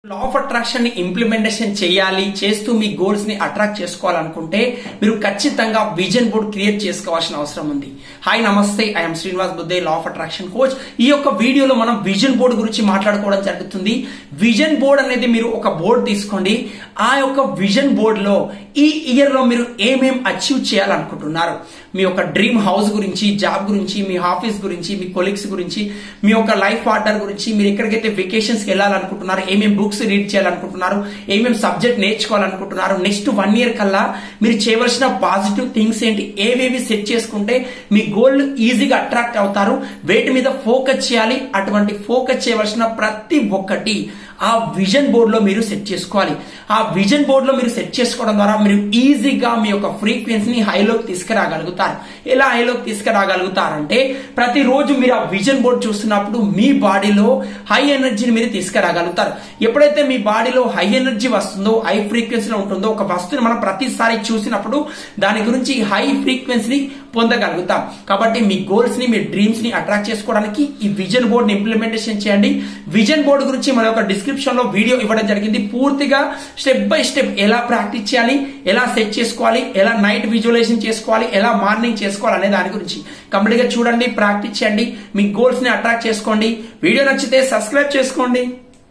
Law of attraction ని implementation చేయాలి చేస్తూ మీ గోల్స్ ని అట్రాక్ట్ చేసుకోవాలనుకుంటే మీరు ఖచ్చితంగా విజన్ బోర్డ్ క్రియేట్ చేసుకోవాల్సిన అవసరం ఉంది. హాయ్ నమస్తే, I'm Srinivas Budde, law of attraction coach. ఈ యొక్క వీడియోలో మనం విజన్ బోర్డ్ గురించి మాట్లాడుకోవడం జరుగుతుంది. విజన్ బోర్డ్ అనేది మీరు ఒక బోర్డు తీసుకోండి. ఆ యొక్క విజన్ బోర్డ్ లో ఈ ఇయర్ లో మీరు ఏమేం అచీవ్ చేయాలనుకుంటున్నారు, మీ యొక్క డ్రీమ్ హౌస్ గురించి, జాబ్ గురించి, మీ ఆఫీస్ గురించి, మీ కొలీగ్స్ గురించి, మీ యొక్క లైఫ్ పార్ట్నర్ గురించి, మీరు ఎక్కడికైతే వెకేషన్స్ కి వెళ్ళాలనుకుంటున్నారు, ఏమేం బుక్స్ రీడ్ చేయాలనుకుంటున్నారు, ఏమేం సబ్జెక్ట్ నేర్చుకోవాలనుకుంటున్నారు, నెక్స్ట్ 1 year కల్లా మీరు చేయవలసిన పాజిటివ్ థింగ్స్ ఏంటి, ఏవేవి సెట్ చేసుకుంటే మీ గోల్ ఈజీగా అట్రాక్ట్ అవుతారు, వేటి మీద ఫోకస్ చేయాలి, అటువంటి ఫోకస్ చేయవలసిన ప్రతి ఒక్కటి ఆ విజన్ బోర్డ్ లో మీరు సెట్ చేసుకోవాలి. ఆ విజన్ బోర్డ్ లో మీరు సెట్ చేసుకోవడం ద్వారా మీరు ఈజీగా మీ యొక్క ఫ్రీక్వెన్సీని హైలోకి తీసుకురాగలుగుతారు. ఎలా హైలోకి తీసుకురాగలుగుతారంటే, ప్రతిరోజు మీరు ఆ విజన్ బోర్డ్ చూస్తున్నప్పుడు మీ బాడీలో హై ఎనర్జీని మీరు తీసుకురాగలుగుతారు. ఎప్పుడైతే మీ బాడీలో హై ఎనర్జీ వస్తుందో, హై ఫ్రీక్వెన్సీలో ఉంటుందో, ఒక వస్తువుని మనం ప్రతిసారి చూసినప్పుడు దాని గురించి హై ఫ్రీక్వెన్సీని పొందగలుగుతాం. కాబట్టి మీ గోల్స్ ని, మీ డ్రీమ్స్ ని అట్రాక్ట్ చేసుకోవడానికి ఈ విజన్ బోర్డ్ ని ఇంప్లిమెంటేషన్ చేయండి. విజన్ బోర్డ్ గురించి మన యొక్క డిస్క్రిప్షన్ లో వీడియో ఇవ్వడం జరిగింది. పూర్తిగా స్టెప్ బై స్టెప్ ఎలా ప్రాక్టీస్ చేయాలి, ఎలా సెట్ చేసుకోవాలి, ఎలా నైట్ విజువలైజేషన్ చేసుకోవాలి, ఎలా మార్నింగ్ చేసుకోవాలి అనే దాని గురించి కంప్లీట్ గా చూడండి, ప్రాక్టీస్ చేయండి, మీ గోల్స్ ని అట్రాక్ట్ చేసుకోండి. వీడియో నచ్చితే సబ్స్క్రైబ్ చేసుకోండి.